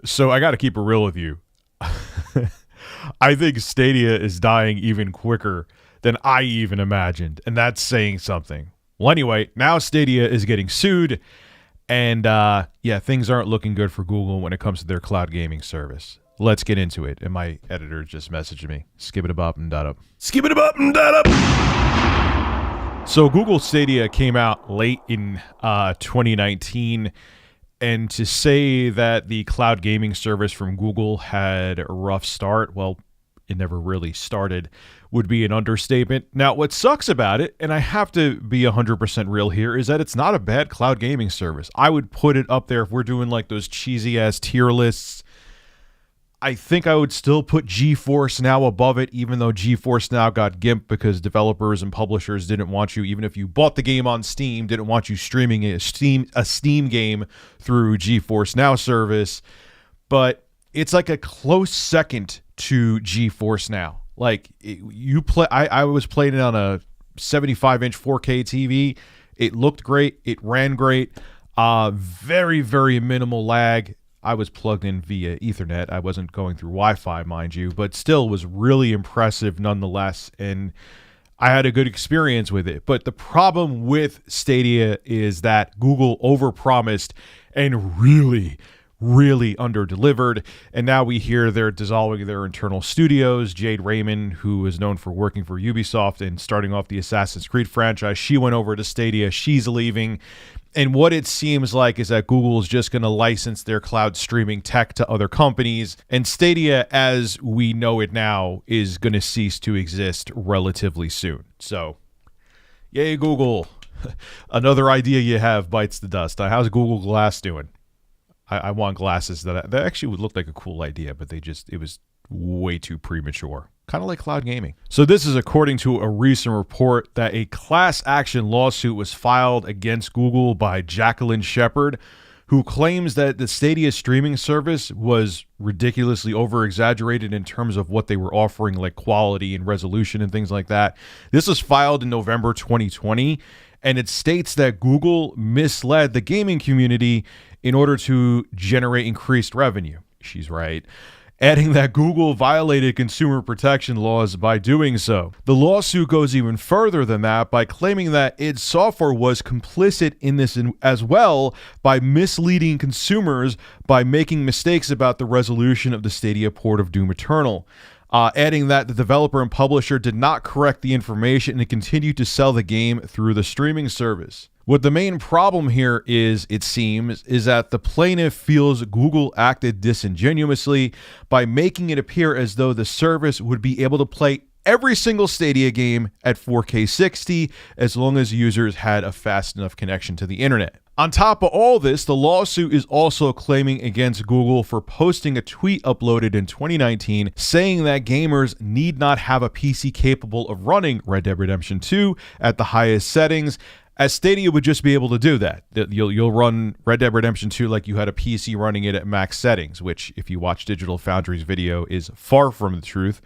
So I got to keep it real with you. I think Stadia is dying even quicker than I even imagined, and that's saying something. Well, anyway, now Stadia is getting sued, and yeah, things aren't looking good for Google when it comes to their cloud gaming service. Let's get into it. And my editor just messaged me. Skip it up and dot up. Skip it up and dot up. So Google Stadia came out late in 2019. And to say that the cloud gaming service from Google had a rough start, well, it never really started, would be an understatement. Now, what sucks about it, and I have to be 100% real here, is that it's not a bad cloud gaming service. I would put it up there if we're doing like those cheesy-ass tier lists. I think I would still put GeForce Now above it, even though GeForce Now got gimped because developers and publishers didn't want you, even if you bought the game on Steam, didn't want you streaming a Steam game through GeForce Now service. But it's like a close second to GeForce Now. Like you play, I was playing it on a 75-inch 4K TV. It looked great. It ran great. Very, very minimal lag. I was plugged in via Ethernet. I wasn't going through Wi-Fi, mind you, but still was really impressive nonetheless. And I had a good experience with it. But the problem with Stadia is that Google overpromised and really underdelivered. And now we hear they're dissolving their internal studios. Jade Raymond, who is known for working for Ubisoft and starting off the Assassin's Creed franchise, she went over to Stadia. She's leaving. And what it seems like is that Google is just going to license their cloud streaming tech to other companies. And Stadia, as we know it now, is going to cease to exist relatively soon. So, yay, Google. Another idea you have bites the dust. How's Google Glass doing? I want glasses that actually would look like a cool idea, but it was way too premature. Kind of like cloud gaming. So this is according to a recent report that a class action lawsuit was filed against Google by Jacqueline Shepard, who claims that the Stadia streaming service was ridiculously over-exaggerated in terms of what they were offering, like quality and resolution and things like that. This was filed in November 2020, and it states that Google misled the gaming community in order to generate increased revenue. She's right. Adding that Google violated consumer protection laws by doing so. The lawsuit goes even further than that by claiming that its software was complicit in this as well by misleading consumers by making mistakes about the resolution of the Stadia port of Doom Eternal. Adding that the developer and publisher did not correct the information and continued to sell the game through the streaming service. What the main problem here is, it seems, is that the plaintiff feels Google acted disingenuously by making it appear as though the service would be able to play every single Stadia game at 4K 60 as long as users had a fast enough connection to the internet. On top of all this, the lawsuit is also claiming against Google for posting a tweet uploaded in 2019 saying that gamers need not have a PC capable of running Red Dead Redemption 2 at the highest settings, as Stadia would just be able to do that. You'll run Red Dead Redemption 2 like you had a PC running it at max settings, which, if you watch Digital Foundry's video, is far from the truth.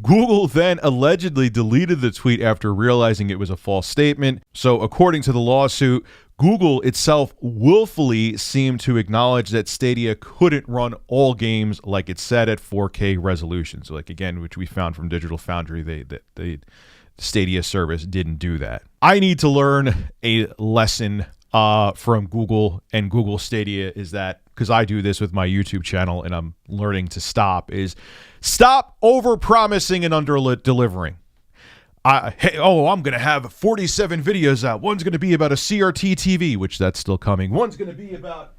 Google then allegedly deleted the tweet after realizing it was a false statement. So according to the lawsuit, Google itself willfully seemed to acknowledge that Stadia couldn't run all games like it said at 4K resolution. So, like, again, which we found from Digital Foundry, the Stadia service didn't do that. I need to learn a lesson from Google and Google Stadia, is that, because I do this with my YouTube channel and I'm learning to stop over-promising and under-delivering. I'm going to have 47 videos out. One's going to be about a CRT TV, which that's still coming. One's going to be about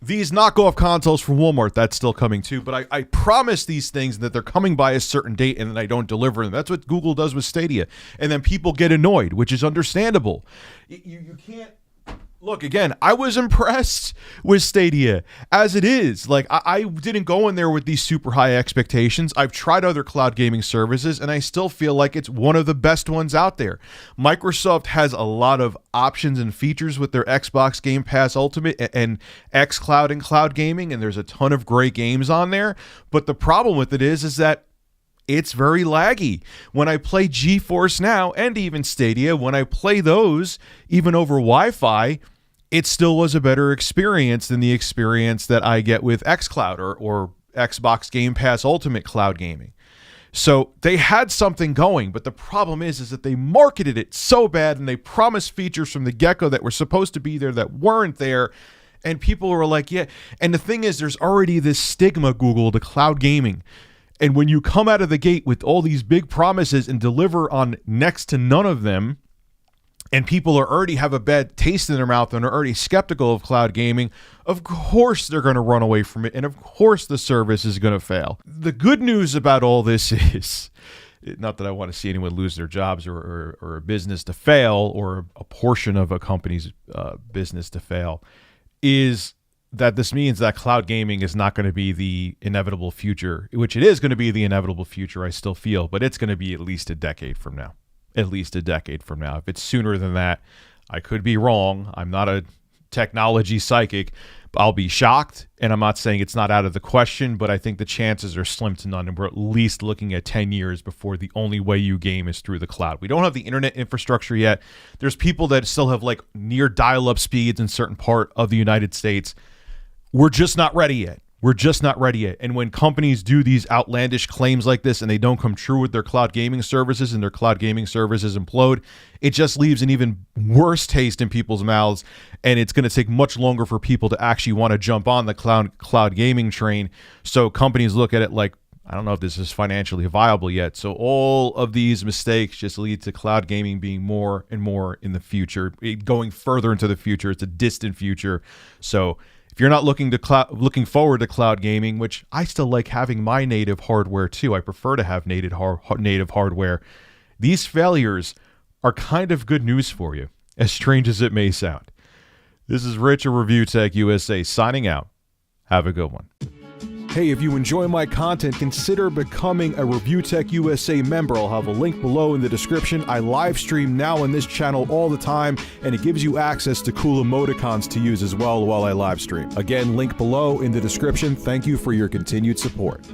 these knockoff consoles from Walmart. That's still coming too. But I promise these things that they're coming by a certain date and then I don't deliver them. That's what Google does with Stadia. And then people get annoyed, which is understandable. You can't. Look, again, I was impressed with Stadia as it is. Like, I didn't go in there with these super high expectations. I've tried other cloud gaming services, and I still feel like it's one of the best ones out there. Microsoft has a lot of options and features with their Xbox Game Pass Ultimate and xCloud and cloud gaming, and there's a ton of great games on there. But the problem with it is that it's very laggy. When I play GeForce Now and even Stadia, when I play those, even over Wi-Fi, it still was a better experience than the experience that I get with xCloud or Xbox Game Pass Ultimate Cloud Gaming. So they had something going, but the problem is that they marketed it so bad and they promised features from the get-go that were supposed to be there that weren't there. And people were like, yeah. And the thing is, there's already this stigma, Google, to cloud gaming. And when you come out of the gate with all these big promises and deliver on next to none of them, and people already have a bad taste in their mouth and are already skeptical of cloud gaming, of course they're going to run away from it, and of course the service is going to fail. The good news about all this is, not that I want to see anyone lose their jobs or a business to fail or a portion of a company's business to fail, is that this means that cloud gaming is not going to be the inevitable future, which it is going to be the inevitable future, I still feel, but it's going to be at least a decade from now. At least a decade from now. If it's sooner than that, I could be wrong. I'm not a technology psychic. I'll be shocked, and I'm not saying it's not out of the question, but I think the chances are slim to none, and we're at least looking at 10 years before the only way you game is through the cloud. We don't have the internet infrastructure yet. There's people that still have like near dial-up speeds in certain part of the United States. We're just not ready yet. We're just not ready yet. And when companies do these outlandish claims like this and they don't come true with their cloud gaming services and their cloud gaming services implode, it just leaves an even worse taste in people's mouths. And it's going to take much longer for people to actually want to jump on the cloud gaming train. So companies look at it like, I don't know if this is financially viable yet. So all of these mistakes just lead to cloud gaming being more and more in the future, going further into the future. It's a distant future. So if you're not looking forward to cloud gaming, which I still like having my native hardware too, I prefer to have native hardware. These failures are kind of good news for you, as strange as it may sound. This is Rich of Review Tech USA signing out. Have a good one. Hey, if you enjoy my content, consider becoming a Review Tech USA member. I'll have a link below in the description. I live stream now on this channel all the time, and it gives you access to cool emoticons to use as well while I live stream. Again, link below in the description. Thank you for your continued support.